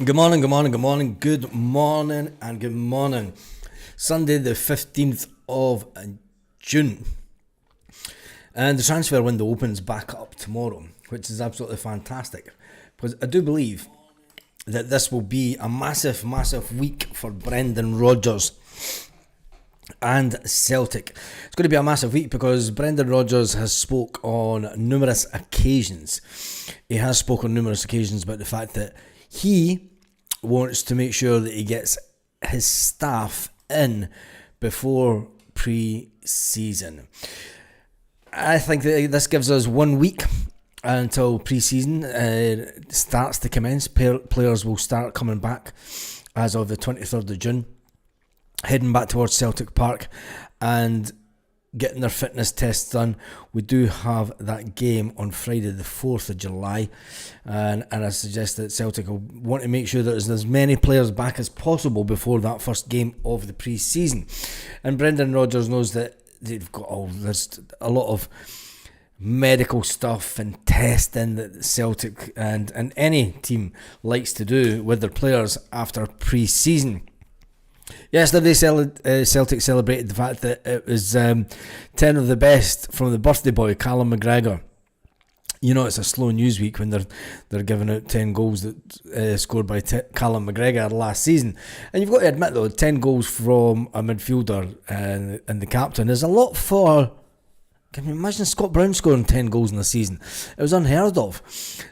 Good morning, good morning, good morning, good morning, and good morning. Sunday, the 15th of June. And the transfer window opens back up tomorrow, which is absolutely fantastic. Because I do believe that this will be a massive, massive week for Brendan Rodgers and Celtic. It's going to be a massive week because Brendan Rodgers has spoke on numerous occasions. He has spoken on numerous occasions about the fact that he wants to make sure that he gets his staff in before pre-season. I think that this gives us 1 week until pre-season starts to commence. Players will start coming back as of the 23rd of June, heading back towards Celtic Park and getting their fitness tests done. We do have that game on Friday the 4th of July, and I suggest that Celtic will want to make sure that there's as many players back as possible before that first game of the pre-season. And Brendan Rodgers knows that they've got there's a lot of medical stuff and testing that Celtic and any team likes to do with their players after pre-season. Yesterday, Celtic celebrated the fact that it was 10 of the best from the birthday boy, Callum McGregor. You know, it's a slow news week when they're giving out 10 goals that scored by Callum McGregor last season. And you've got to admit, though, 10 goals from a midfielder and the captain is a lot for... Can you imagine Scott Brown scoring 10 goals in a season? It was unheard of.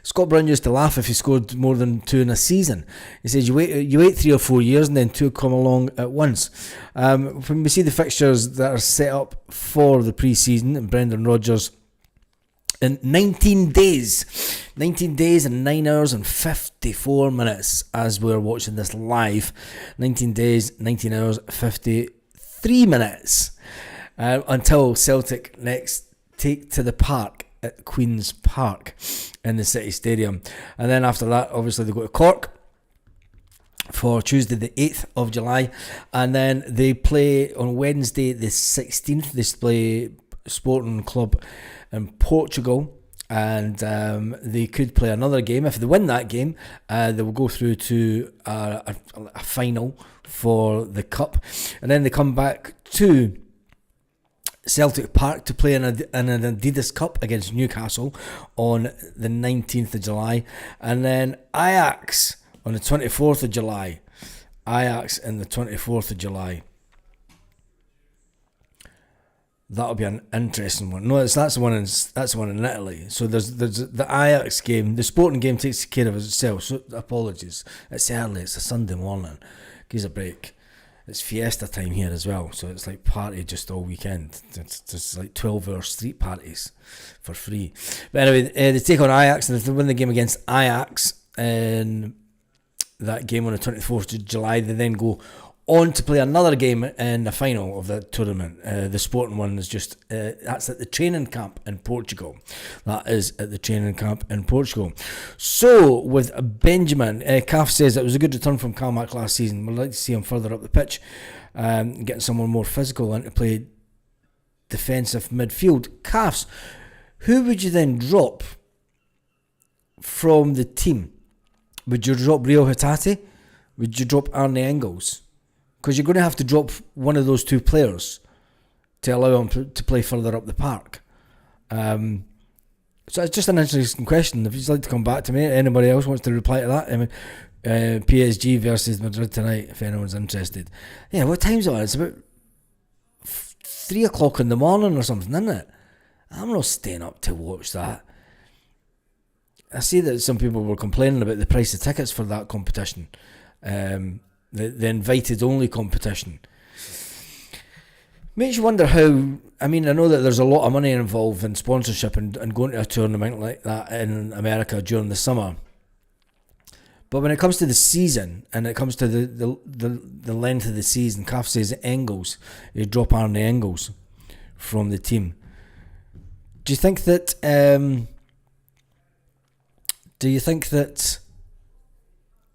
Scott Brown used to laugh if he scored more than 2 in a season. He says you wait 3 or 4 years and then 2 come along at once. When we see the fixtures that are set up for the pre-season, and Brendan Rodgers in 19 days and 9 hours and 54 minutes as we're watching this live. 19 days, 19 hours, 53 minutes. Until Celtic next take to the park at Queen's Park in the City Stadium. And then after that, obviously, they go to Cork for Tuesday the 8th of July. And then they play on Wednesday the 16th. They play Sporting Club in Portugal. And they could play another game. If they win that game, they will go through to a final for the Cup. And then they come back to Celtic Park to play in an Adidas Cup against Newcastle on the 19th of July. And then Ajax on the 24th of July. Ajax on the 24th of July. That'll be an interesting one. No, that's the one in Italy. So there's the Ajax game. The Sporting game takes care of itself. So apologies. It's early. It's a Sunday morning. Gives a break. It's fiesta time here as well, so it's like party just all weekend. It's just like 12-hour street parties for free. But anyway, they take on Ajax, and if they win the game against Ajax in that game on the 24th of July, they then go on to play another game in the final of the tournament. The Sporting one is just, that's at the training camp in Portugal. That is at the training camp in Portugal. So, with Benjamin, Calf says it was a good return from Calmac last season. We'd like to see him further up the pitch, getting someone more physical and to play defensive midfield. Calves, who would you then drop from the team? Would you drop Rio Hatate? Would you drop Arne Engels? Because you're going to have to drop one of those two players to allow him to play further up the park. So it's just an interesting question. If you'd like to come back to me, anybody else wants to reply to that? I mean, PSG versus Madrid tonight, if anyone's interested. Yeah, what time's it on? It's about 3 o'clock in the morning or something, isn't it? I'm not staying up to watch that. I see that some people were complaining about the price of tickets for that competition. The invited only competition. Makes you wonder how... I mean, I know that there's a lot of money involved in sponsorship and going to a tournament like that in America during the summer. But when it comes to the season, and it comes to the length of the season, Calf says Engels, you drop Arne Engels from the team. Do you think that...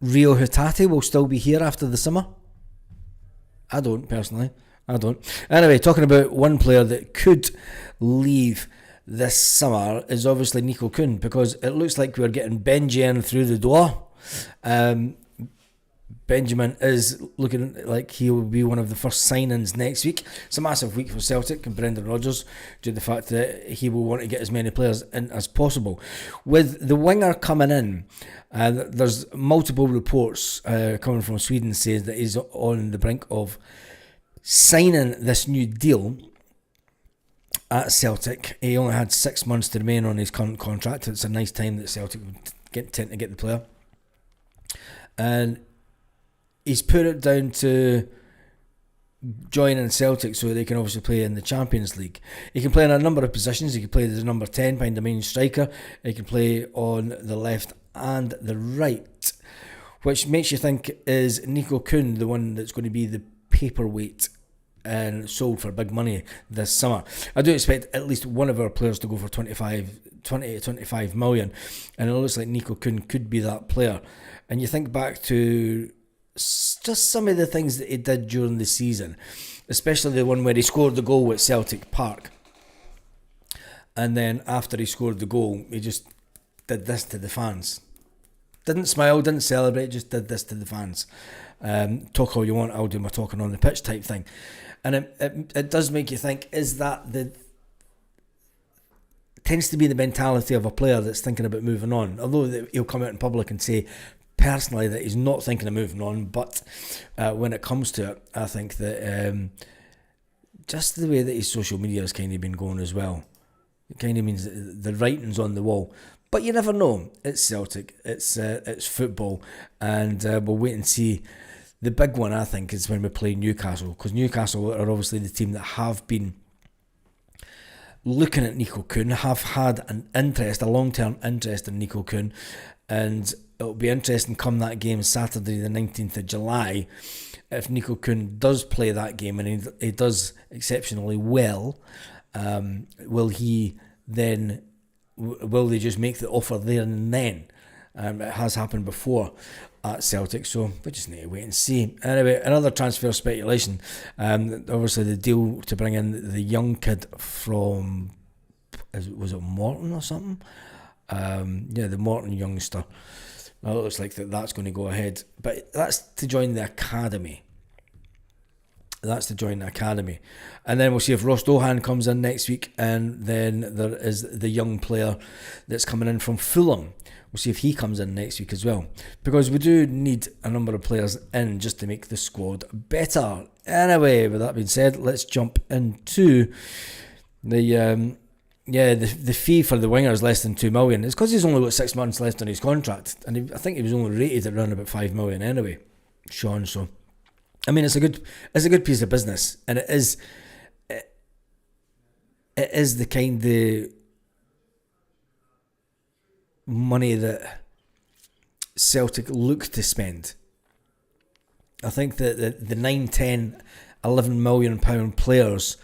Rio Hatate will still be here after the summer? I don't, personally. I don't. Anyway, talking about one player that could leave this summer is obviously Kuhn, because it looks like we're getting Benji in through the door. Benjamin is looking like he will be one of the first signings next week. It's a massive week for Celtic and Brendan Rodgers due to the fact that he will want to get as many players in as possible. With the winger coming in, there's multiple reports coming from Sweden saying that he's on the brink of signing this new deal at Celtic. He only had 6 months to remain on his current contract. It's a nice time that Celtic would tend to get the player. And he's put it down to joining Celtic so they can obviously play in the Champions League. He can play in a number of positions. He can play as a number 10 behind the main striker. He can play on the left and the right, which makes you think, is Nico Kuhn the one that's going to be the paperweight and sold for big money this summer? I do expect at least one of our players to go for 20 to 25 million, and it looks like Nico Kuhn could be that player. And you think back to just some of the things that he did during the season, especially the one where he scored the goal at Celtic Park, and then after he scored the goal, he just did this to the fans. Didn't smile, didn't celebrate, just did this to the fans. Talk all you want, I'll do my talking on the pitch type thing. And it does make you think, is that the tends to be the mentality of a player that's thinking about moving on, although he'll come out in public and say personally that he's not thinking of moving on. But when it comes to it, I think that just the way that his social media has kind of been going as well, it kind of means that the writing's on the wall. But you never know. It's Celtic, it's football, and we'll wait and see. The big one, I think, is when we play Newcastle, because Newcastle are obviously the team that have been looking at Nico Kuhn, have had a long-term interest in Nico Kuhn, and it'll be interesting come that game Saturday the 19th of July, if Nico Kuhn does play that game and he does exceptionally well, will they just make the offer there and then? It has happened before at Celtic, so we just need to wait and see. Anyway, another transfer speculation. Obviously, the deal to bring in the young kid from, was it Morton or something? The Morton youngster. Well, it looks like that's going to go ahead, but that's to join the academy. And then we'll see if Ross Dohan comes in next week, and then there is the young player that's coming in from Fulham. We'll see if he comes in next week as well, because we do need a number of players in just to make the squad better. Anyway, with that being said, let's jump into the fee for the winger is less than 2 million. It's because he's only got 6 months left on his contract, and I think he was only rated at around about 5 million anyway, Sean. So I mean, it's a good piece of business, and it is the kind of money that Celtic look to spend. I think that the 9, 10, 11 million pound players,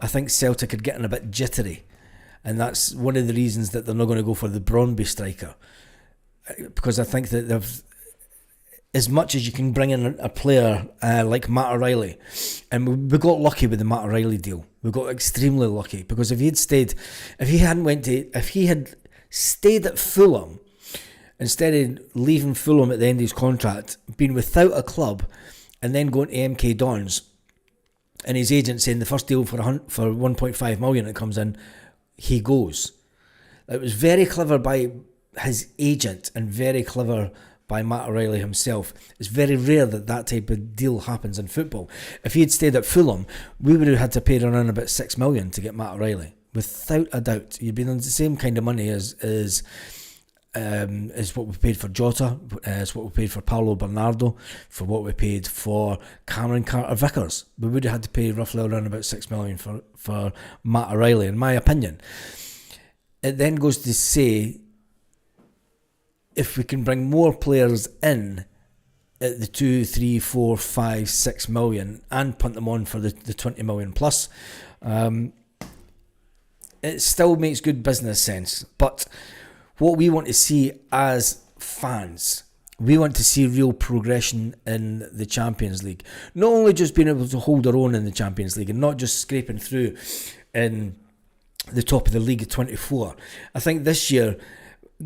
I think Celtic are getting a bit jittery, and that's one of the reasons that they're not going to go for the Brøndby striker, because I think that they've, as much as you can bring in a player like Matt O'Reilly, and we got lucky with the Matt O'Reilly deal. We got extremely lucky, because if he had stayed at Fulham instead of leaving Fulham at the end of his contract, been without a club, and then going to MK Dons, and his agent saying the first deal for 1.5 million that comes in, he goes. It was very clever by his agent and very clever by Matt O'Reilly himself. It's very rare that type of deal happens in football. If he had stayed at Fulham, we would have had to pay around about 6 million to get Matt O'Reilly. Without a doubt, you'd been on the same kind of money as what we paid for Jota, as what we paid for Paulo Bernardo, for what we paid for Cameron Carter-Vickers. We would have had to pay roughly around about 6 million for Matt O'Reilly, in my opinion. It then goes to say, if we can bring more players in at the 2, 3, 4, 5, 6 million and punt them on for the 20 million plus, it still makes good business sense. But what we want to see as fans, we want to see real progression in the Champions League. Not only just being able to hold our own in the Champions League and not just scraping through in the top of the league at 24. I think this year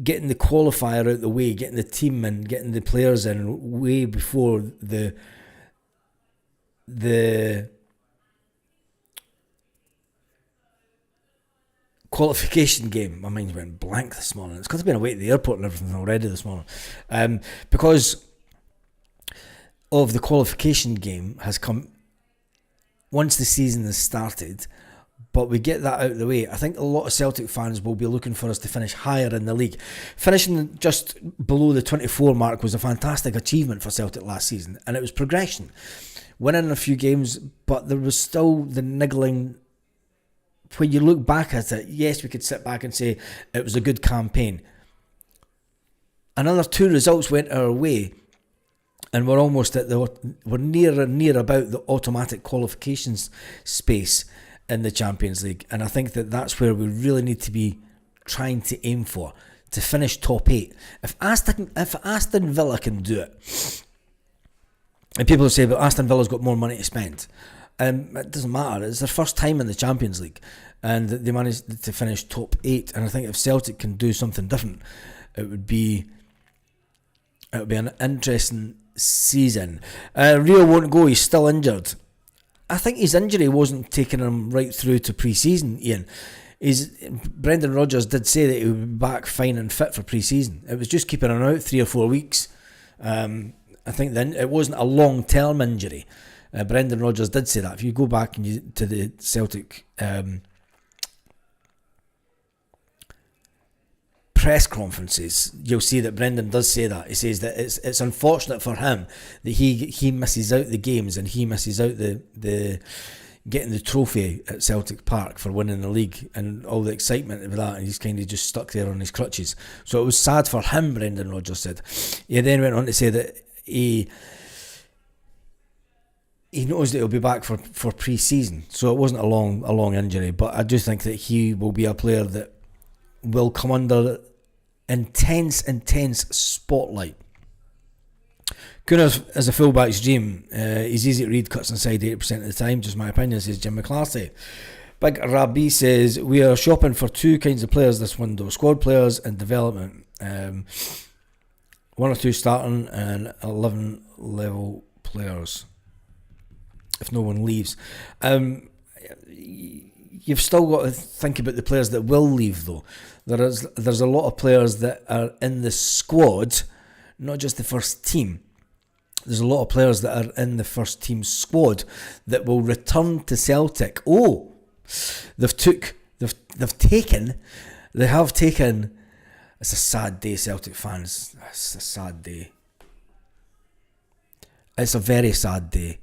getting the qualifier out the way, getting the team and getting the players in way before the qualification game. My mind went blank this morning. It's because I've been away at the airport and everything already this morning. Because of the qualification game has come once the season has started, but we get that out of the way. I think a lot of Celtic fans will be looking for us to finish higher in the league. Finishing just below the 24 mark was a fantastic achievement for Celtic last season, and it was progression. Winning a few games, but there was still the niggling. When you look back at it, yes, we could sit back and say it was a good campaign. Another 2 results went our way, and we're almost at we're near and near about the automatic qualifications space in the Champions League, and I think that's where we really need to be trying to aim for, to finish top 8. If Aston Villa can do it, and people say, but Aston Villa's got more money to spend. It doesn't matter. It's their first time in the Champions League, and they managed to finish top 8. And I think if Celtic can do something different, it would be an interesting season. Rio won't go. He's still injured. I think his injury wasn't taking him right through to pre-season, Ian. Brendan Rodgers did say that he would be back fine and fit for pre-season. It was just keeping him out 3 or 4 weeks. I think then it wasn't a long-term injury. Brendan Rodgers did say that. If you go back to the Celtic press conferences, you'll see that Brendan does say that. He says that it's unfortunate for him that he misses out the games and he misses out the getting the trophy at Celtic Park for winning the league and all the excitement of that, and he's kind of just stuck there on his crutches. So it was sad for him, Brendan Rodgers said. He then went on to say that he knows that he'll be back for pre-season, so it wasn't a long injury, but I do think that he will be a player that will come under intense spotlight. Kuhn as a fullback's dream. He's easy to read, cuts inside 80% of the time, just my opinion, says Jim McClarty. Big Rabi says, we are shopping for 2 kinds of players this window, squad players and development. 1 or 2 starting and 11 level players, if no one leaves. You've still got to think about the players that will leave, though. There's a lot of players that are in the squad, not just the first team. There's a lot of players that are in the first team squad that will return to Celtic. Oh, they have taken. It's a sad day, Celtic fans. It's a sad day. It's a very sad day.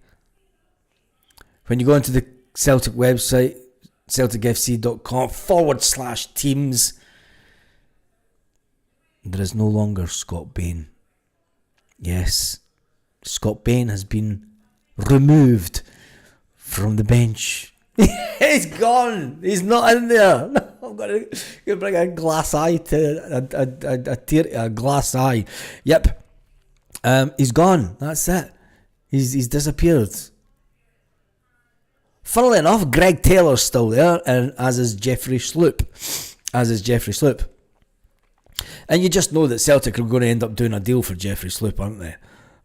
When you go into the Celtic website, celticfc.com/teams, there is no longer Scott Bain. Yes, Scott Bain has been removed from the bench. He's gone. He's not in there. No, I'm going to bring a glass eye to a glass eye. Yep. He's gone. That's it. He's disappeared. Funnily enough, Greg Taylor's still there, and as is Jeffrey Sloop. And you just know that Celtic are going to end up doing a deal for Jeffrey Sloop, aren't they?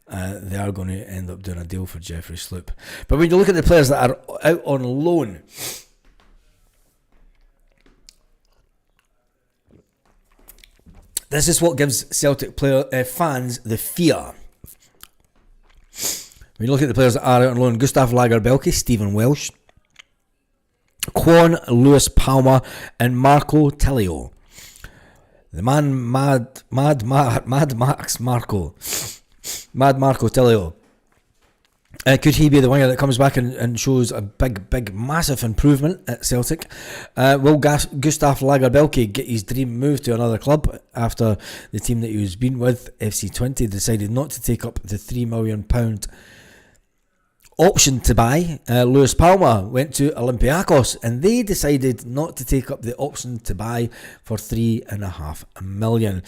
They are going to end up doing a deal for Jeffrey Sloop. But when you look at the players that are out on loan, this is what gives Celtic fans the fear. When you look at the players that are out on loan, Gustav Lagerbielke, Stephen Welsh, Kuhn, Lewis Palmer, and Marco Tellio. The man, Mad Marco Tellio. Could he be the winger that comes back and shows a big, massive improvement at Celtic? Will Gustav Lagerbielke get his dream move to another club after the team that he was been with, FC20, decided not to take up the £3 million option to buy? Lewis Palmer went to Olympiacos and they decided not to take up the option to buy for £3.5 million.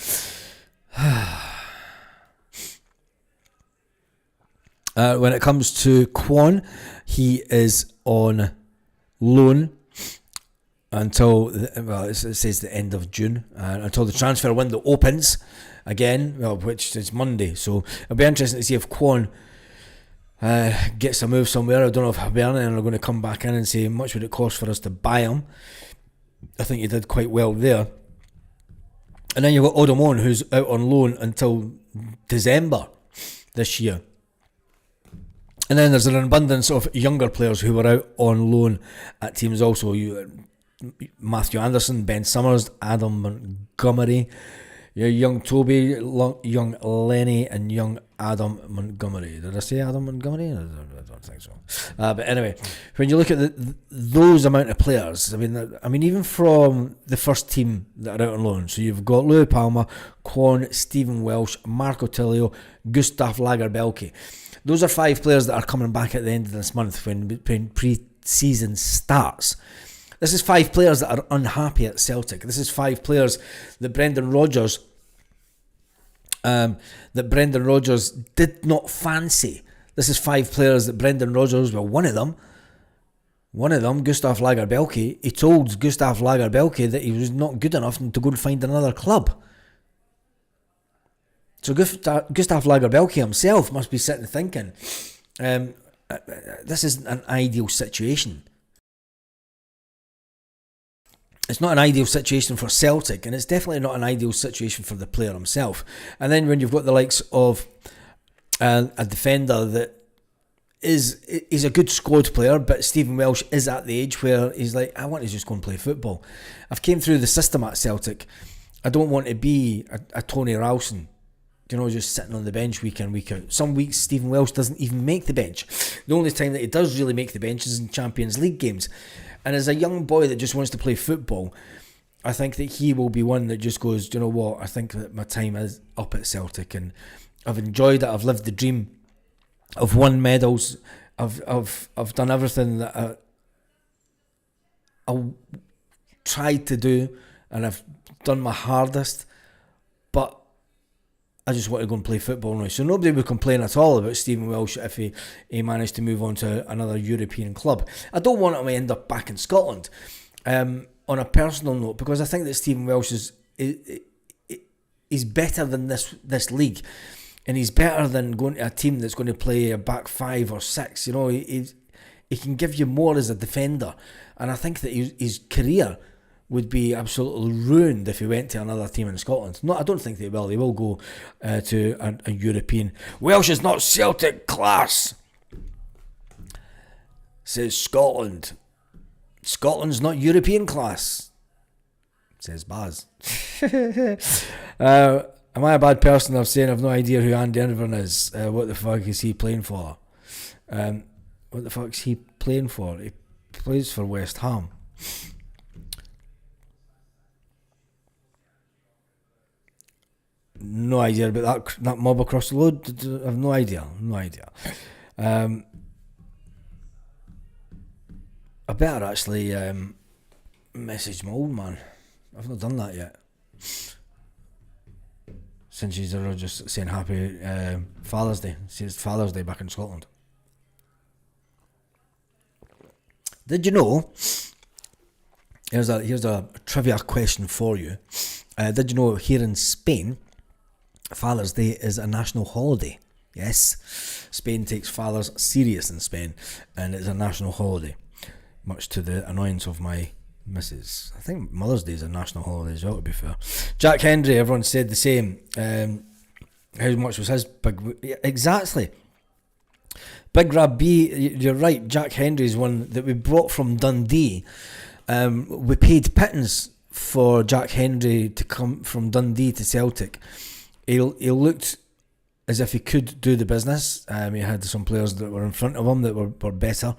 When it comes to Kuhn, he is on loan until, it says the end of June, until the transfer window opens again, which is Monday. So it'll be interesting to see if Kuhn gets a move somewhere. I don't know if Hibernian are going to come back in and say, much would it cost for us to buy him. I think he did quite well there. And then you've got Odomon, who's out on loan until December this year. And then there's an abundance of younger players who were out on loan at teams also. Matthew Anderson, Ben Summers, Adam Montgomery, young Toby, young Lenny, and young Adam Montgomery. Did I say Adam Montgomery? I don't think so. But anyway, when you look at those amount of players, I mean, even from the first team that are out on loan, so you've got Louis Palmer, Quan, Stephen Welsh, Marco Tilio, Gustav Lagerbielke. Those are 5 players that are coming back at the end of this month when pre-season starts. This is 5 players that are unhappy at Celtic. This is 5 players that Brendan Rodgers did not fancy. This is 5 players that Brendan Rodgers, well, one of them, Gustav Lagerbielke, he told Gustav Lagerbielke that he was not good enough to go and find another club. So Gustav Lagerbielke himself must be sitting thinking, this isn't an ideal situation. It's not an ideal situation for Celtic, and it's definitely not an ideal situation for the player himself. And then when you've got the likes of a defender that is a good squad player, but Stephen Welsh is at the age where he's like, I want to just go and play football. I've came through the system at Celtic. I don't want to be a Tony Ralston, just sitting on the bench week in, week out. Some weeks Stephen Welsh doesn't even make the bench. The only time that he does really make the bench is in Champions League games. And as a young boy that just wants to play football, I think that he will be one that just goes, do you know what, I think that my time is up at Celtic and I've enjoyed it, I've lived the dream, I've won medals, I've done everything that I tried to do, and I've done my hardest, but I just want to go and play football now. So nobody would complain at all about Stephen Welsh if he managed to move on to another European club. I don't want him to end up back in Scotland, on a personal note, because I think that Stephen Welsh is better than this league, and he's better than going to a team that's going to play a back 5 or 6. He can give you more as a defender, and I think that his career would be absolutely ruined if he went to another team in Scotland. No, I don't think they will. They will go to a European. Welsh is not Celtic class, says Scotland. Scotland's not European class, says Baz. Am I a bad person of saying I've no idea who Andy Irvine is? What the fuck is he playing for? What the fuck's he playing for? He plays for West Ham. No idea about that mob across the road. I have no idea. I better actually message my old man. I've not done that yet. Since he's just saying happy Father's Day. See, it's Father's Day back in Scotland. Did you know? Here's a trivia question for you. Did you know here in Spain, Father's Day is a national holiday? Yes, Spain takes fathers serious in Spain, and it's a national holiday, much to the annoyance of my missus. I think Mother's Day is a national holiday as well, to be fair. Jack Hendry, everyone said the same. How much was his big... Exactly. Big Grab B, you're right, Jack Hendry's one that we brought from Dundee. We paid pittance for Jack Hendry to come from Dundee to Celtic. He looked as if he could do the business. He had some players that were in front of him that were better.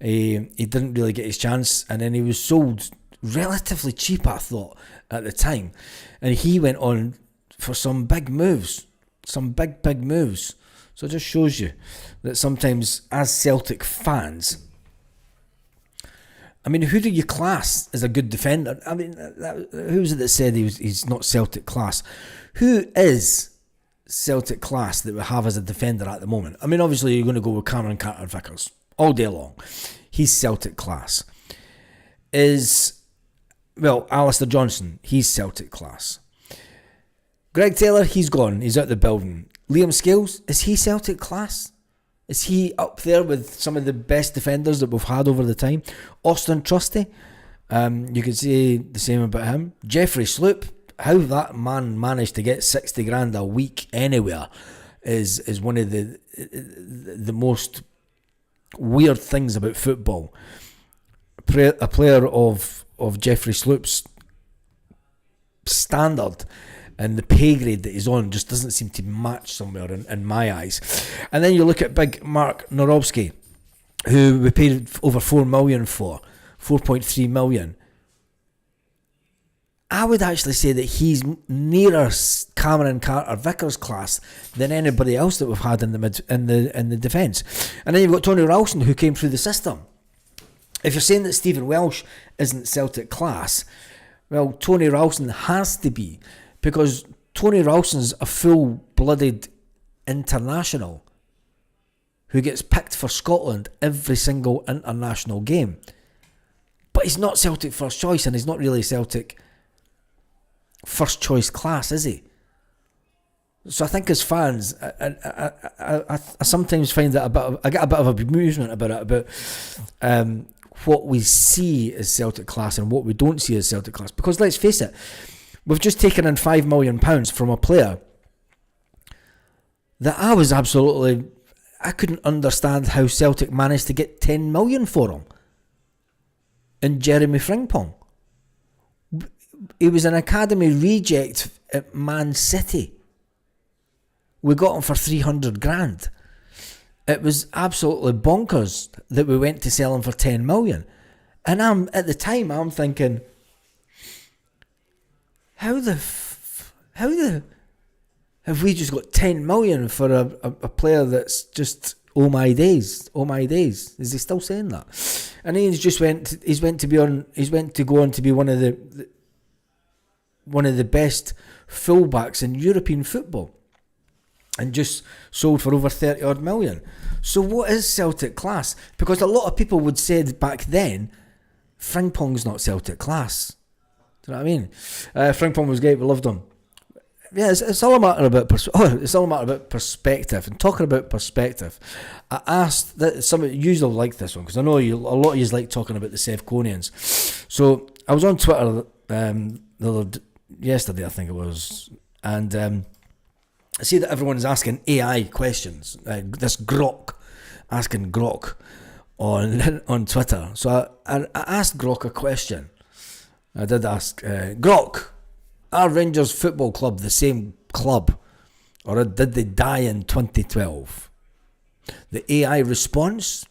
He didn't really get his chance, and then he was sold relatively cheap, I thought, at the time. And he went on for some big moves. Some big moves. So it just shows you that sometimes, as Celtic fans, I mean, who do you class as a good defender? I mean, who was it that said he's not Celtic class? Who is Celtic class that we have as a defender at the moment? I mean, obviously you're going to go with Cameron Carter-Vickers all day long. He's Celtic class. Is Well, Alistair Johnson, he's Celtic class. Greg Taylor, he's gone. He's out the building. Liam Scales, is he Celtic class? Is he up there with some of the best defenders that we've had over the time? Austin Trusty, you could say the same about him. Jeffrey Sloop, how that man managed to get 60 grand a week anywhere is one of the most weird things about football. A player of Jeffrey Sloop's standard and the pay grade that he's on just doesn't seem to match somewhere in my eyes. And then you look at big Mark Norowski, who we paid over 4 million for, 4.3 million. I would actually say that he's nearer Cameron Carter-Vickers class than anybody else that we've had in the defence. And then you've got Tony Ralston, who came through the system. If you're saying that Stephen Welsh isn't Celtic class, well, Tony Ralston has to be, because Tony Ralston's a full-blooded international who gets picked for Scotland every single international game. But he's not Celtic first choice, and he's not really Celtic first choice class, is he? So I think as fans, I sometimes find that I get a bit of amusement about it, about what we see as Celtic class and what we don't see as Celtic class. Because let's face it, we've just taken in £5 million from a player that I couldn't understand how Celtic managed to get 10 million for him. And Jeremy Frimpong. He was an academy reject at Man City. We got him for 300 grand. It was absolutely bonkers that we went to sell him for 10 million. And at the time I'm thinking, how the have we just got 10 million for a player that's just oh my days? Is he still saying that? And he's went to go on to be one of the best fullbacks in European football, and just sold for over 30 odd million. So what is Celtic class? Because a lot of people would say back then, Frimpong's not Celtic class. Do you know what I mean? Frimpong was great, we loved him. Yeah, it's all a matter about perspective. And talking about perspective, I asked that some of you usually like this one, because I know a lot of you like talking about the Sevconians. So I was on Twitter yesterday, I think it was, and I see that everyone's asking AI questions. This Grok asking Grok on Twitter. So I asked Grok a question. I did ask Grok, are Rangers Football Club the same club, or did they die in 2012? The AI response: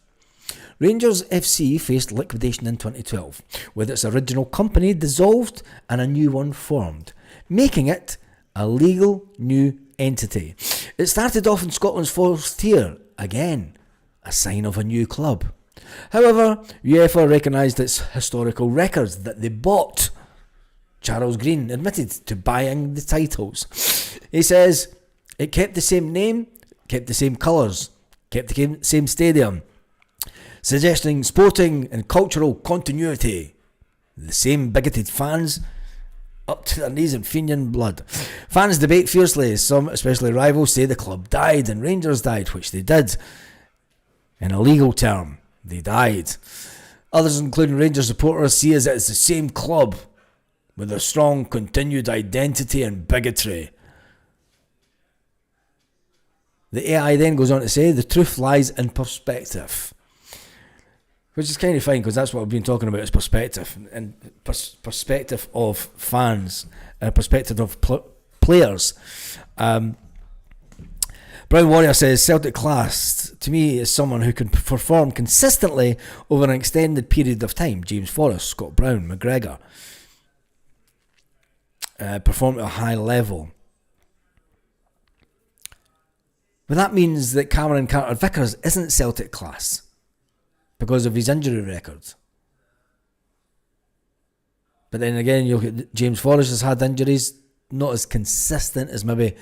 Rangers FC faced liquidation in 2012, with its original company dissolved and a new one formed, making it a legal new entity. It started off in Scotland's fourth tier, again, a sign of a new club. However, UEFA recognised its historical records that they bought. Charles Green admitted to buying the titles. He says it kept the same name, kept the same colours, kept the same stadium, suggesting sporting and cultural continuity. The same bigoted fans up to their knees in Fenian blood. Fans debate fiercely. Some, especially rivals, say the club died and Rangers died, which they did. In a legal term, they died. Others, including Rangers supporters, see as it is the same club with a strong continued identity and bigotry. The AI then goes on to say the truth lies in perspective, which is kind of fine, because that's what we've been talking about, is perspective, and perspective of fans, perspective of players. Brown Warrior says Celtic class to me is someone who can perform consistently over an extended period of time. James Forrest, Scott Brown, McGregor, perform at a high level. But that means that Cameron Carter-Vickers isn't Celtic class because of his injury record. But then again, you look at James Forrest has had injuries, not as consistent as maybe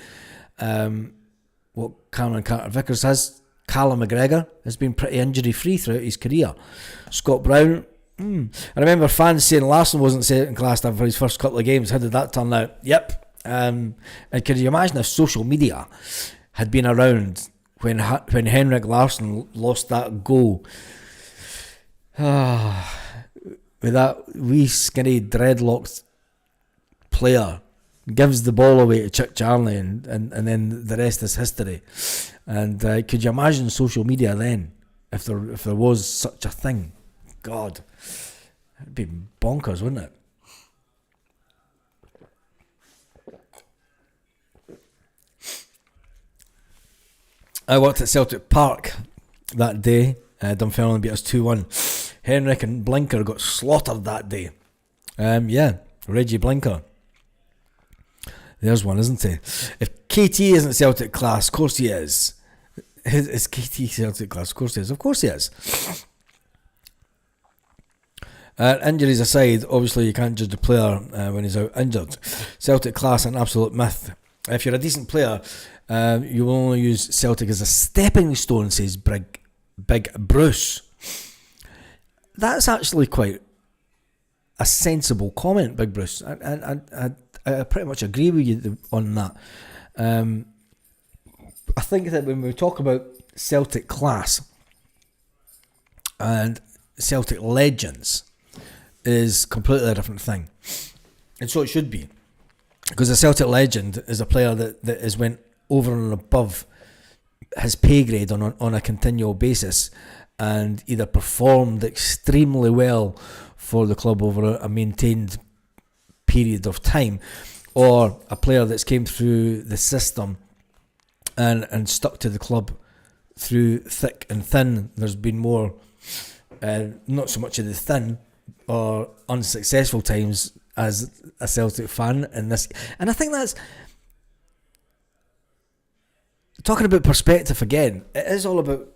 what Cameron Carter-Vickers has. Callum McGregor has been pretty injury free throughout his career. Scott Brown, I remember fans saying Larsson wasn't second class for his first couple of games. How did that turn out? Yep. And could you imagine if social media had been around when Henrik Larsson lost that goal? With that wee skinny dreadlocked player gives the ball away to Chuck Charlie, and then the rest is history. And could you imagine social media then, if there was such a thing? God, it'd be bonkers, wouldn't it? I worked at Celtic Park that day. Dunfermline beat us 2-1. Henrik and Blinker got slaughtered that day. Reggie Blinker. There's one, isn't he? If KT isn't Celtic class, of course he is. Is KT Celtic class? Of course he is. Of course he is. Injuries aside, obviously you can't judge the player when he's out injured. Celtic class, an absolute myth. If you're a decent player, you will only use Celtic as a stepping stone, says Big Bruce. That's actually quite a sensible comment, Big Bruce. I pretty much agree with you on that. I think that when we talk about Celtic class and Celtic legends is completely a different thing. And so it should be. Because a Celtic legend is a player that has went over and above his pay grade on a continual basis and either performed extremely well for the club over a maintained period of time, or a player that's came through the system and stuck to the club through thick and thin. There's been more, not so much of the thin or unsuccessful times as a Celtic fan in this. And I think that's, talking about perspective again, it is all about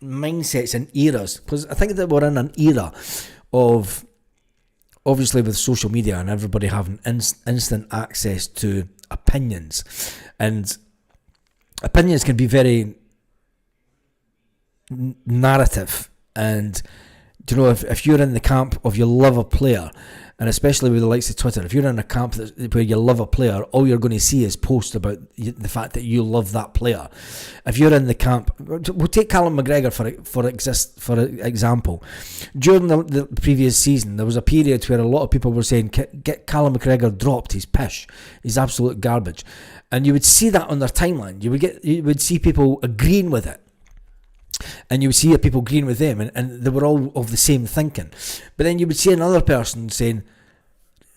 mindsets and eras, because I think that we're in an era of, obviously with social media and everybody having instant access to opinions, and opinions can be very narrative. And do you know, if you're in the camp of you love a player, and especially with the likes of Twitter, if you're in a camp where you love a player, all you're going to see is posts about the fact that you love that player. If you're in the camp, we'll take Callum McGregor for example. During the previous season, there was a period where a lot of people were saying, get Callum McGregor dropped, he's pish, he's absolute garbage. And you would see that on their timeline. You would see people agreeing with it. And you would see people agreeing with them, and they were all of the same thinking. But then you would see another person saying,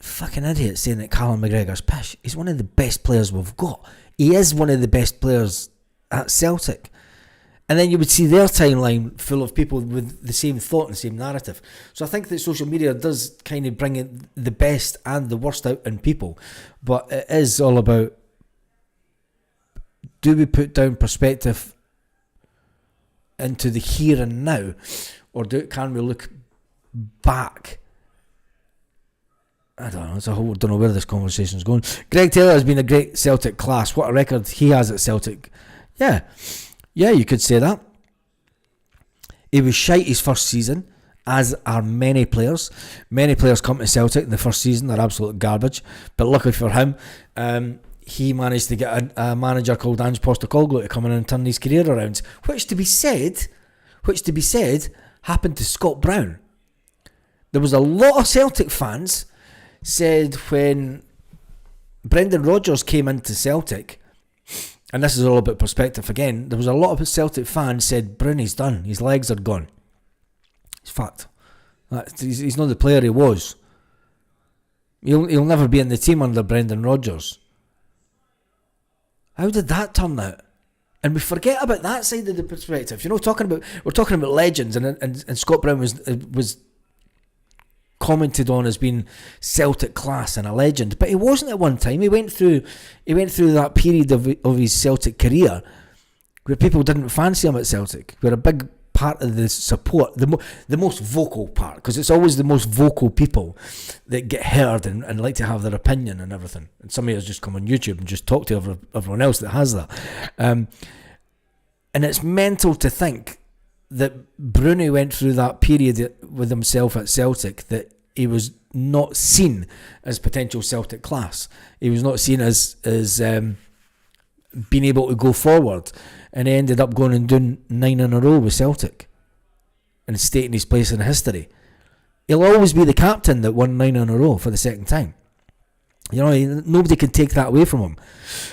fucking idiot, saying that Callum McGregor's pish. He's one of the best players we've got. He is one of the best players at Celtic. And then you would see their timeline full of people with the same thought and the same narrative. So I think that social media does kind of bring in the best and the worst out in people. But it is all about, do we put down perspective into the here and now, or can we look back? I don't know. Don't know where this conversation's going. Greg Taylor has been a great Celtic class. What a record he has at Celtic. Yeah, you could say that. He was shite his first season, as are many players. Many players come to Celtic in the first season, they're absolute garbage. But luckily for him, he managed to get a manager called Ange Postecoglou to come in and turn his career around, which to be said happened to Scott Brown. There was a lot of Celtic fans said when Brendan Rodgers came into Celtic, and this is all about perspective again, there was a lot of Celtic fans said, Brownie's done, his legs are gone. It's fact. He's not the player he was. He'll never be in the team under Brendan Rodgers. How did that turn out? And we forget about that side of the perspective. You know, we're talking about legends, and Scott Brown was commented on as being Celtic class and a legend, but he wasn't at one time. He went through that period of his Celtic career where people didn't fancy him at Celtic, where a big part of the support, the most vocal part, because it's always the most vocal people that get heard and like to have their opinion and everything. And some of us just come on YouTube and just talk to everyone else that has that. And it's mental to think that Bruni went through that period with himself at Celtic that he was not seen as potential Celtic class. He was not seen as being able to go forward, and he ended up going and doing 9 in a row with Celtic and stating his place in history. He'll always be the captain that won 9 in a row for the second time. Nobody can take that away from him.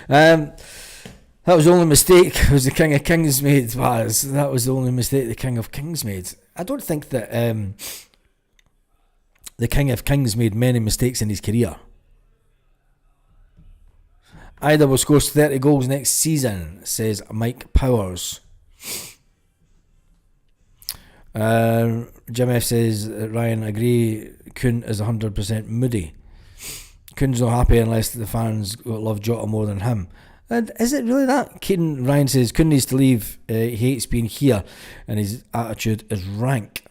That was the only mistake the King of Kings made. That was the only mistake the King of Kings made. I don't think that the King of Kings made many mistakes in his career. Either will score 30 goals next season, says Mike Powers. Jim F says, Ryan, agree, Kuhn is 100% moody. Kuhn's not happy unless the fans love Jota more than him. And is it really that? Ryan says, Kuhn needs to leave. He hates being here and his attitude is rank.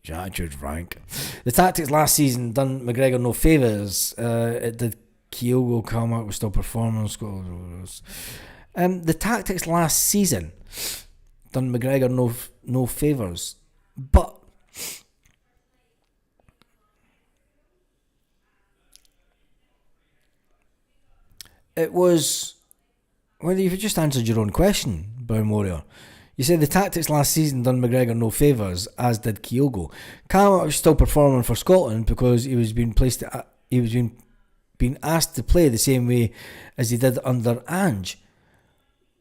His attitude's rank. The tactics last season done McGregor no favours. It did Kyogo come out with still performance. The tactics last season done McGregor no favours. But it was, well, you've just answered your own question, Brown Warrior. You said the tactics last season done McGregor no favours, as did Kyogo. Cam was still performing for Scotland because he was being being asked to play the same way as he did under Ange.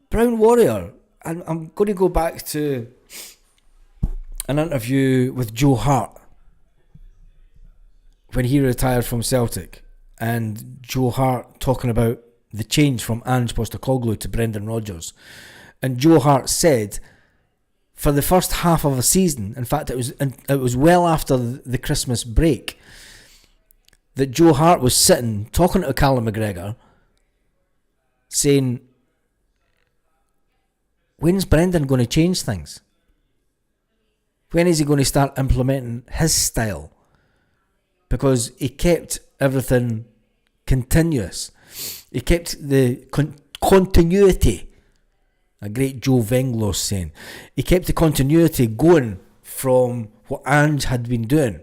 Brown Warrior, I'm going to go back to an interview with Joe Hart when he retired from Celtic, and Joe Hart talking about the change from Ange Postecoglou to Brendan Rodgers. And Joe Hart said for the first half of the season, in fact it was well after the Christmas break, that Joe Hart was sitting talking to Callum McGregor saying, when's Brendan going to change things? When is he going to start implementing his style? Because he kept everything continuous. He kept the continuity. A great Joe Venglos saying. He kept the continuity going from what Ange had been doing.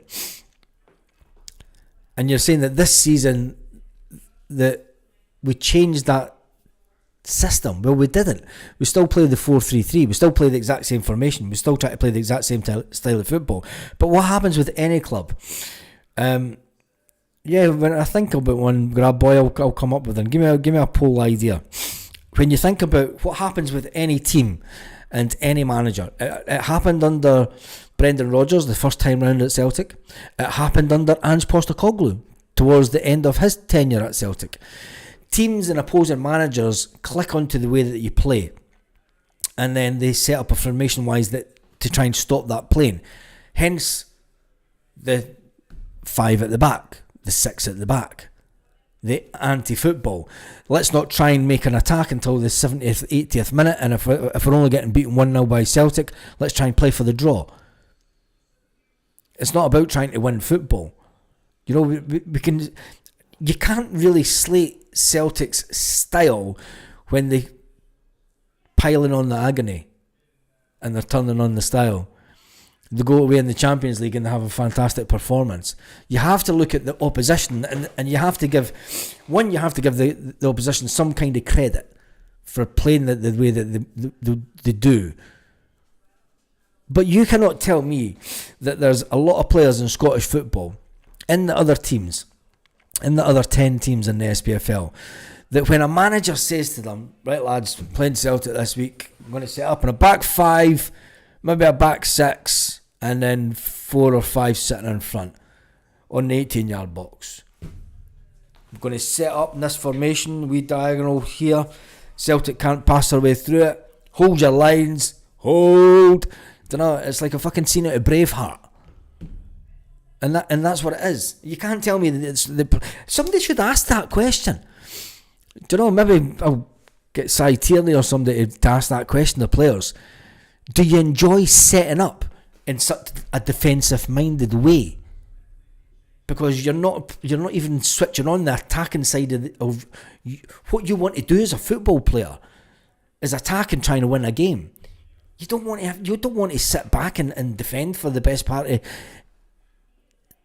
And you're saying that this season that we changed that system. Well, we didn't. We still played the 4-3-3. We still play the exact same formation. We still try to play the exact same style of football. But what happens with any club? Yeah, when I think about one, grab boy, I'll come up with it. Give me a poll idea. When you think about what happens with any team and any manager, it happened under Brendan Rodgers the first time round at Celtic. It happened under Ange Postecoglou towards the end of his tenure at Celtic. Teams and opposing managers click onto the way that you play, and then they set up a formation-wise that to try and stop that playing. Hence, the 5 at the back, the 6 at the back, the anti-football. Let's not try and make an attack until the 70th, 80th minute, and if we're only getting beaten 1-0 by Celtic, let's try and play for the draw. It's not about trying to win football. You know, we can. You can't really slate Celtic's style when they piling on the agony and they're turning on the style. They go away in the Champions League and they have a fantastic performance. You have to look at the opposition and you have to give the opposition some kind of credit for playing the way that they do. But you cannot tell me that there's a lot of players in Scottish football, in the other teams, in the other 10 teams in the SPFL, that when a manager says to them, right lads, playing Celtic this week, I'm going to set up in a back 5, maybe a back 6, and then 4 or 5 sitting in front on the 18-yard box. I'm going to set up in this formation, we diagonal here, Celtic can't pass their way through it, hold your lines, hold. Don't know, it's like a fucking scene out of Braveheart. And that's what it is. You can't tell me that it's somebody should ask that question. Do you know, maybe I'll get Cy Tierney or somebody to ask that question to players. Do you enjoy setting up in such a defensive minded way? Because you're not even switching on the attacking side of what you want to do as a football player is attack and trying to win a game. You don't want to sit back and defend for the best part of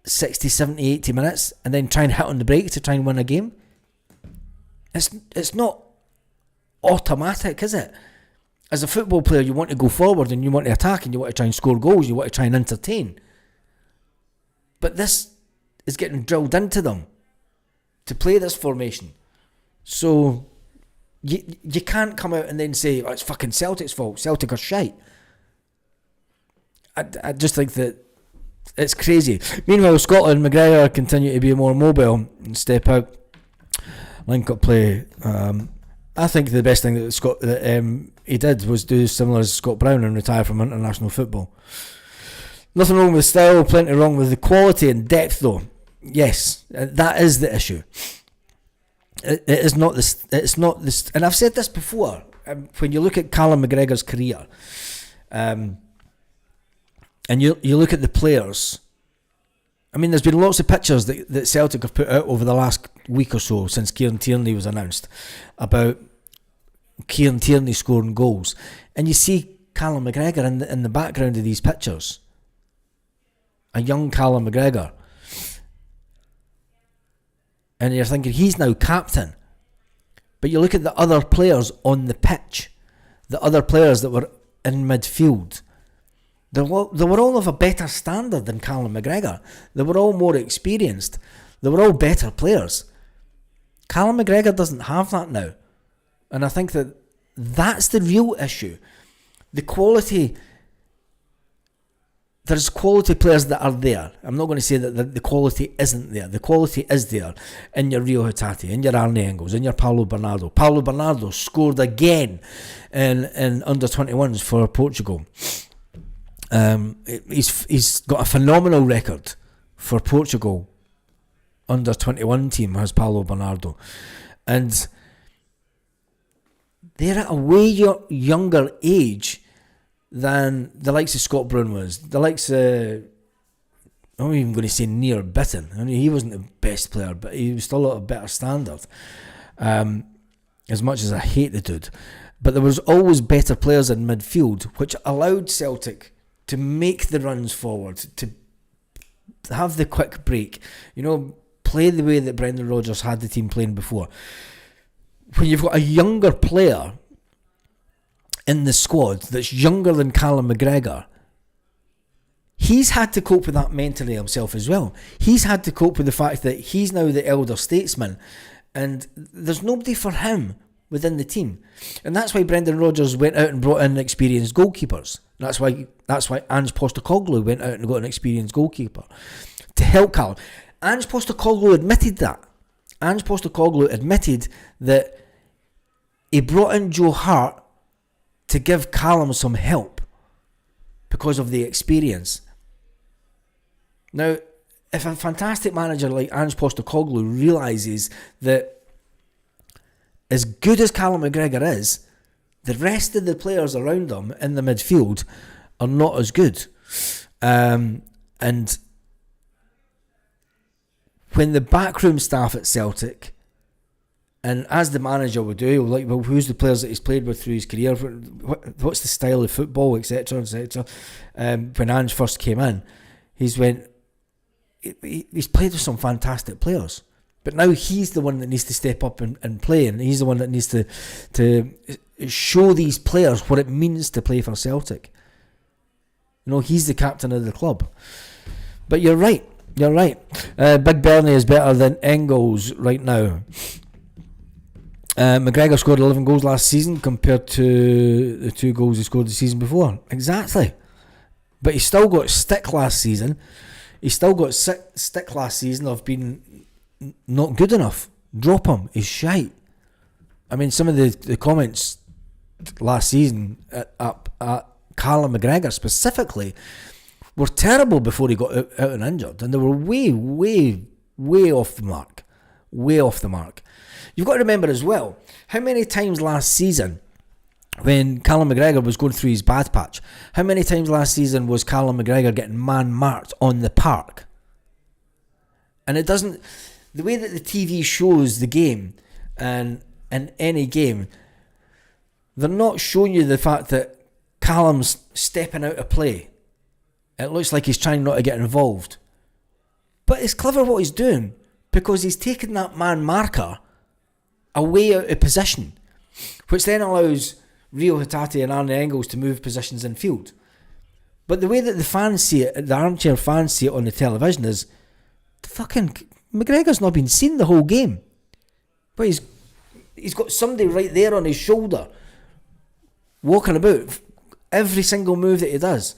60, 70, 80 minutes and then try and hit on the break to try and win a game. It's not automatic, is it? As a football player, you want to go forward and you want to attack and you want to try and score goals, you want to try and entertain. But this is getting drilled into them to play this formation. So you can't come out and then say, oh, it's fucking Celtic's fault. Celtic are shite. I just think that it's crazy. Meanwhile, Scotland, McGregor continue to be more mobile and step out. Link-up play. I think the best thing that he did was do similar as Scott Brown and retire from international football. Nothing wrong with style, plenty wrong with the quality and depth though. Yes, that is the issue. It is not this. It's not this, and I've said this before. When you look at Callum McGregor's career, and you look at the players. I mean, there's been lots of pictures that Celtic have put out over the last week or so since Kieran Tierney was announced about Kieran Tierney scoring goals, and you see Callum McGregor in the background of these pictures. A young Callum McGregor. And you're thinking, he's now captain. But you look at the other players on the pitch, the other players that were in midfield, they were all of a better standard than Callum McGregor. They were all more experienced. They were all better players. Callum McGregor doesn't have that now. And I think that's the real issue. The quality... There's quality players that are there. I'm not going to say that the quality isn't there. The quality is there in your Rio Hatate, in your Arne Engels, in your Paulo Bernardo. Paulo Bernardo scored again in under-21s for Portugal. He's got a phenomenal record for Portugal under-21 team, has Paulo Bernardo. And they're at a way younger age than the likes of Scott Brown was. The likes of, I'm not even going to say Near Bitten. I mean, he wasn't the best player, but he was still at a better standard. As much as I hate the dude. But there was always better players in midfield, which allowed Celtic to make the runs forward, to have the quick break. You know, play the way that Brendan Rodgers had the team playing before. When you've got a younger player in the squad that's younger than Callum McGregor, he's had to cope with that mentally himself as well. He's had to cope with the fact that he's now the elder statesman and there's nobody for him within the team. And that's why Brendan Rodgers went out and brought in experienced goalkeepers. That's why Ange Postecoglou went out and got an experienced goalkeeper to help Callum. Ange Postecoglou admitted that. Ange Postecoglou admitted that he brought in Joe Hart to give Callum some help because of the experience. Now, if a fantastic manager like Ange Postecoglou realises that as good as Callum McGregor is, the rest of the players around him in the midfield are not as good. And when the backroom staff at Celtic, and as the manager would do, like, well, who's the players that he's played with through his career? What's the style of football, etc., etc. When Ange first came in, he's played with some fantastic players, but now he's the one that needs to step up and play, and he's the one that needs to show these players what it means to play for Celtic. You know, he's the captain of the club. But you're right. Big Bernie is better than Engels right now. McGregor scored 11 goals last season compared to the 2 goals he scored the season before. Exactly. But he still got stick last season. Of being not good enough. Drop him. He's shite. I mean, some of the comments last season at Callum McGregor specifically were terrible before he got out and injured. And they were way off the mark. Way off the mark. You've got to remember as well, how many times last season, when Callum McGregor was going through his bad patch, how many times last season was Callum McGregor getting man-marked on the park? And it doesn't... The way that the TV shows the game, and in any game, they're not showing you the fact that Callum's stepping out of play. It looks like he's trying not to get involved. But it's clever what he's doing, because he's taking that man marker away out of position, which then allows Rio Hatate and Arne Engels to move positions in field. But the way that the fans see it, the armchair fans see it on the television, is the fucking McGregor's not been seen the whole game. But he's got somebody right there on his shoulder, walking about every single move that he does.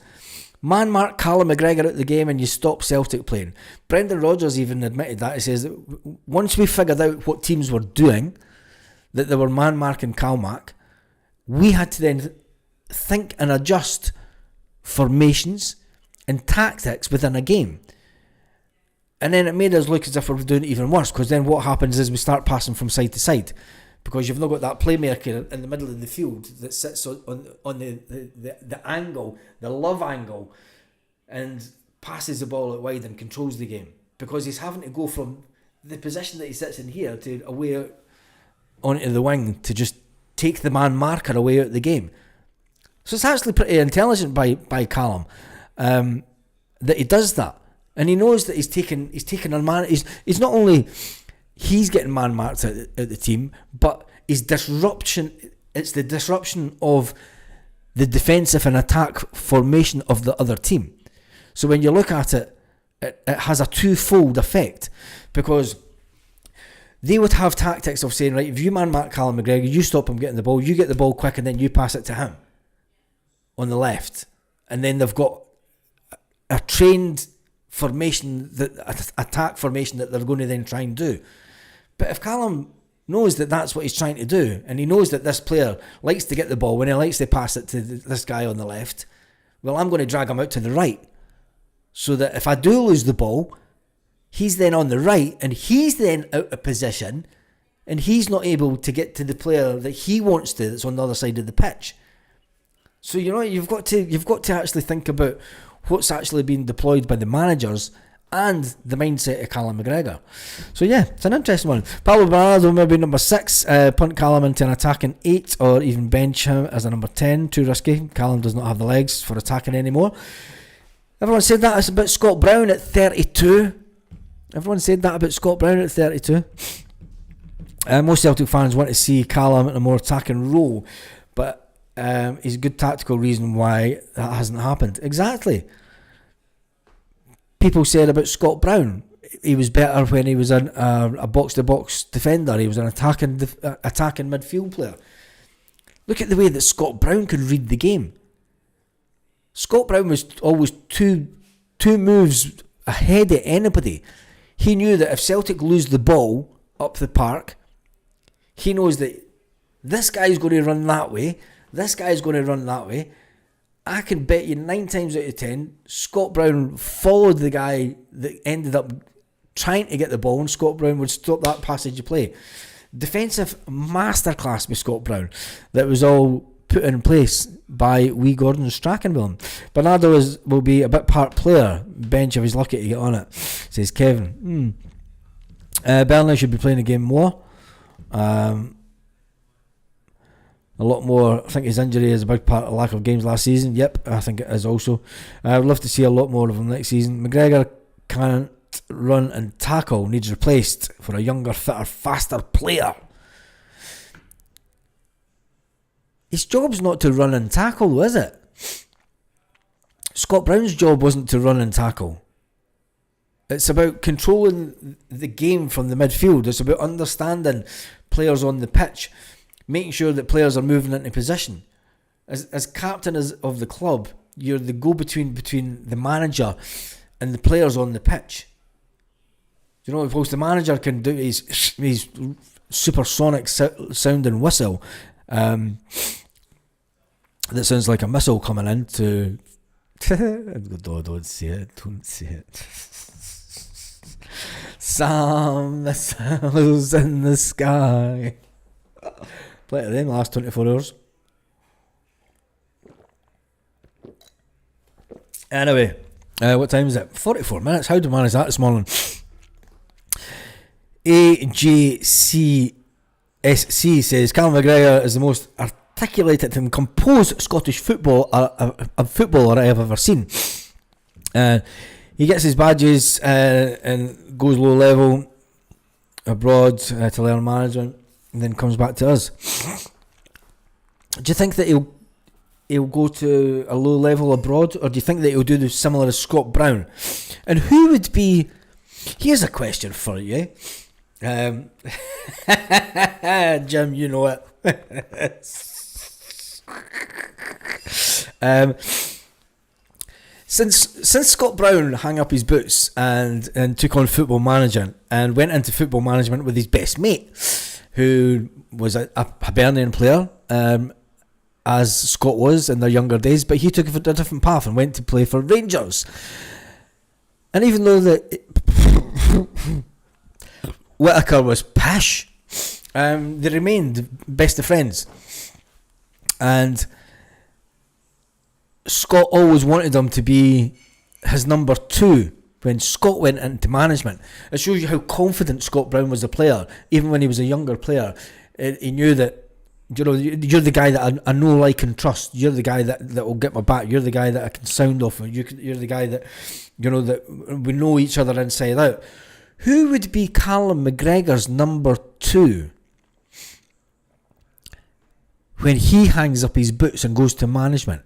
Man mark Callum McGregor out the game and you stop Celtic playing. Brendan Rodgers even admitted that. He says that once we figured out what teams were doing, that they were man marking Calmac, we had to then think and adjust formations and tactics within a game. And then it made us look as if we were doing it even worse, because then what happens is we start passing from side to side, because you've not got that playmaker in the middle of the field that sits on the angle, the love angle, and passes the ball out wide and controls the game, because he's having to go from the position that he sits in here to away out onto the wing to just take the man marker away out of the game. So it's actually pretty intelligent by Callum that he does that, and he knows that he's taking a man. He's not only he's getting man marked at the team, but his disruption. It's the disruption of the defensive and attack formation of the other team. So when you look at it, it has a twofold effect, because they would have tactics of saying, right, if you man mark Callum McGregor, you stop him getting the ball, you get the ball quick, and then you pass it to him on the left. And then they've got a trained formation, that attack formation that they're going to then try and do. But if Callum knows that that's what he's trying to do, and he knows that this player likes to get the ball when he likes to pass it to this guy on the left, well, I'm going to drag him out to the right, so that if I do lose the ball, he's then on the right, and he's then out of position, and he's not able to get to the player that he wants to, that's on the other side of the pitch. So you've got to actually think about what's actually being deployed by the managers and the mindset of Callum McGregor. So yeah, it's an interesting one. Pablo Bernardo maybe number 6, punt Callum into an attacking 8, or even bench him as a number 10. Too risky. Callum does not have the legs for attacking anymore. Everyone said that about Scott Brown at 32. Everyone said that about Scott Brown at 32. Most Celtic fans want to see Callum in a more attacking role, but is a good tactical reason why that hasn't happened. Exactly. People said about Scott Brown, he was better when he was a box-to-box defender. He was an attacking midfield player. Look at the way that Scott Brown could read the game. Scott Brown was always two moves ahead of anybody. He knew that if Celtic lose the ball up the park, he knows that this guy's going to run that way, this guy's going to run that way. I can bet you 9 times out of 10, Scott Brown followed the guy that ended up trying to get the ball, and Scott Brown would stop that passage of play. Defensive masterclass with Scott Brown that was all put in place by wee Gordon Strachan. Bernardo will be a bit part player, bench if he's lucky to get on it, says Kevin. Burnley should be playing the game more. A lot more. I think his injury is a big part of the lack of games last season. Yep, I think it is also. I would love to see a lot more of him next season. McGregor can't run and tackle, needs replaced for a younger, fitter, faster player. His job's not to run and tackle, though, is it? Scott Brown's job wasn't to run and tackle. It's about controlling the game from the midfield. It's about understanding players on the pitch, making sure that players are moving into position. As captain of the club, you're the go-between between the manager and the players on the pitch. You know, of course, the manager can do his supersonic sounding whistle that sounds like a missile coming in to... Don't say it. Some missiles in the sky. Play it them last 24 hours. Anyway, what time is it? 44 minutes. How did I manage that this morning? AJCSC says Callum McGregor is the most articulated and composed Scottish football a footballer I have ever seen. He gets his badges and goes low level abroad to learn management, and then comes back to us. Do you think that he'll go to a low level abroad, or do you think that he'll do the similar as Scott Brown? And who would be? Here's a question for you, Jim. You know it. Since Scott Brown hung up his boots and took on football management and went into football management with his best mate, who was a Hibernian player, as Scott was in their younger days, but he took a different path and went to play for Rangers. And even though Whittaker was pish, they remained best of friends. And Scott always wanted him to be his number 2 when Scott went into management. It shows you how confident Scott Brown was a player, even when he was a younger player. He knew that, you're the guy that I know, like, and trust. You're the guy that will get my back. You're the guy that I can sound off. You're the guy that, that we know each other inside out. Who would be Callum McGregor's number 2 when he hangs up his boots and goes to management?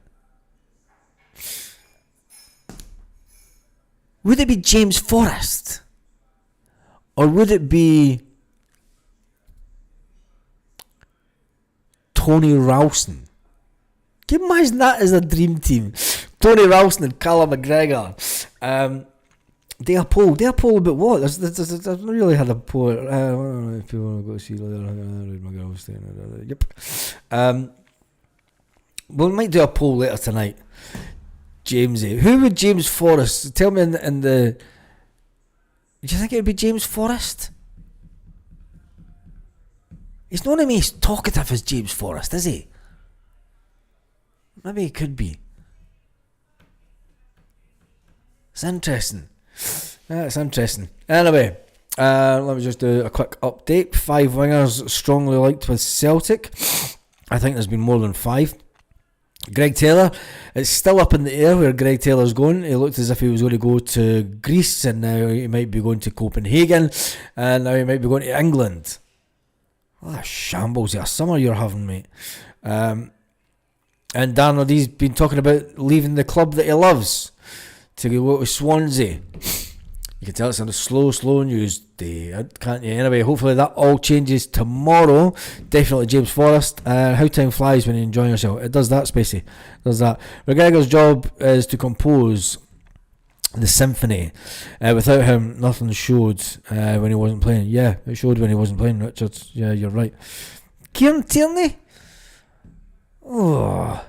Would it be James Forrest? Or would it be Tony Ralston? Can you imagine that as a dream team? Tony Ralston and Callum McGregor. They are poll about what? I've not really had a poll. If people want to go see yep. We might do a poll later tonight. Jamesy, who would James Forrest? Tell me in the. Do you think it would be James Forrest? He's not as talkative as James Forrest, is he? Maybe he could be. It's interesting. That's interesting. Anyway, let me just do a quick update. 5 wingers strongly linked with Celtic. I think there's been more than 5. Greg Taylor, it's still up in the air where Greg Taylor's going. He looked as if he was going to go to Greece, and now he might be going to Copenhagen, and now he might be going to England. What a shambles of a summer you're having, mate. And Darnold, he's been talking about leaving the club that he loves to go to Swansea. You can tell it's on a slow news day, can't you? Anyway, hopefully that all changes tomorrow. Definitely James Forrest. How time flies when you're enjoying yourself. It does that, Spacey. It does that. McGregor's job is to compose the symphony. Without him, nothing showed when he wasn't playing. Yeah, it showed when he wasn't playing, Richard. Yeah, you're right. Kieran Tierney? Oh.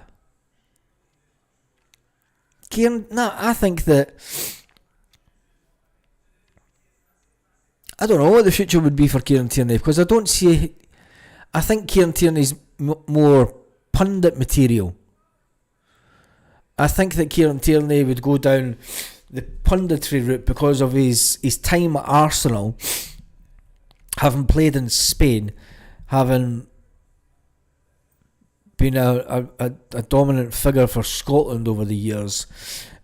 Kieran, I think that... I don't know what the future would be for Kieran Tierney, because I don't see... I think Kieran Tierney's more pundit material. I think that Kieran Tierney would go down the punditry route because of his time at Arsenal, having played in Spain, having been a dominant figure for Scotland over the years,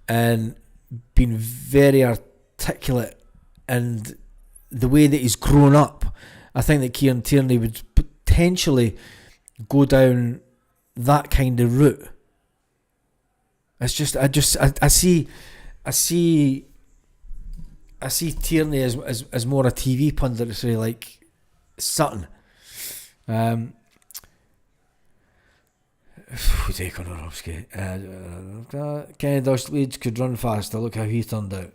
and been very articulate, and the way that he's grown up. I think that Kieran Tierney would potentially go down that kind of route. It's just I see Tierney as more a TV pundit, like Sutton. Kenny Dalglish could run faster. Look how he turned out.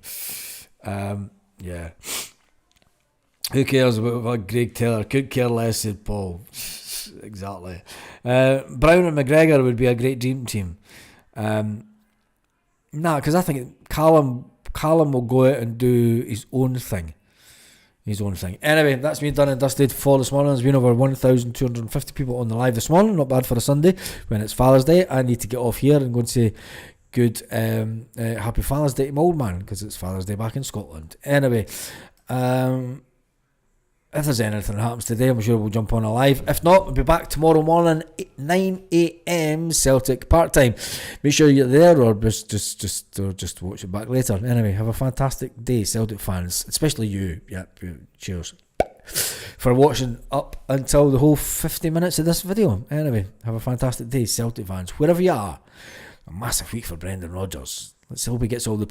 Yeah. Who cares about Greg Taylor? Could care less, said Paul. Exactly. Brown and McGregor would be a great dream team. Because I think Callum will go out and do his own thing. Anyway, that's me done and dusted for this morning. There's been over 1,250 people on the live this morning. Not bad for a Sunday when it's Father's Day. I need to get off here and go and say good happy Father's Day to my old man, because it's Father's Day back in Scotland. Anyway, if there's anything that happens today, I'm sure we'll jump on live. If not, we'll be back tomorrow morning, 9 a.m. Celtic part time. Make sure you're there, or just watch it back later. Anyway, have a fantastic day, Celtic fans, especially you. Yep, cheers for watching up until the whole 50 minutes of this video. Anyway, have a fantastic day, Celtic fans, wherever you are. A massive week for Brendan Rodgers. Let's hope he gets all the